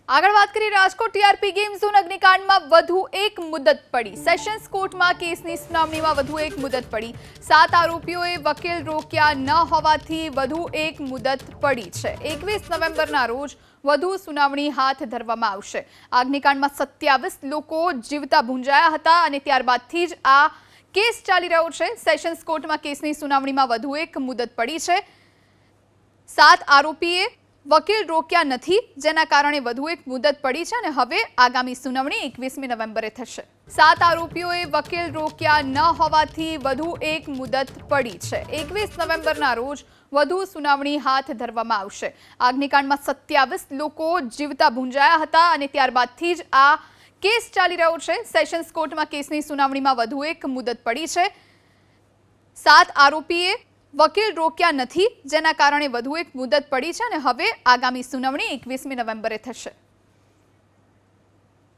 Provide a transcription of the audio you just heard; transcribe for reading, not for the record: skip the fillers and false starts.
આગળ વાત કરી રાજકોટ ટીઆરપી ગેમ ઝોન અગ્નિકાંડમાં વધુ એક મુદત પડી। સેશન્સ કોર્ટમાં કેસની સુનાવણીમાં વધુ એક મુદત પડી। 7 આરોપીઓએ વકીલ રોક્યા ન હોવાથી વધુ એક મુદત પડી છે। 21 નવેમ્બરના રોજ વધુ સુનાવણી હાથ ધરવામાં આવશે। અગ્નિકાંડમાં 27 લોકો જીવતા ભૂંજાયા હતા અને ત્યારબાદથી જ આ કેસ ચાલી રહ્યો છે। સેશન્સ કોર્ટમાં કેસની સુનાવણીમાં વધુ એક મુદત પડી છે। 7 આરોપીએ વકીલ રોક્યા નથી, જેના કારણે વધુ એક મુદત પડી છે અને હવે આગામી સુનાવણી 21મી નવેમ્બરે થશે। 7 આરોપીઓએ વકીલ રોક્યા ન હોવાથી વધુ એક મુદત પડી છે। 21 નવેમ્બરના રોજ વધુ સુનાવણી હાથ ધરવામાં આવશે। અગ્નિકાંડમાં 27 લોકો જીવતા ભૂંજાયા હતા અને ત્યારબાદથી જ આ કેસ ચાલી રહ્યો છે। સેશન્સ કોર્ટમાં કેસની સુનાવણીમાં વધુ એક મુદત પડી છે। 7 આરોપીએ વકીલ રોક્યા નથી, જેના કારણે વધુ એક મુદત પડી છે અને હવે આગામી સુનાવણી 21મી નવેમ્બરે થશે।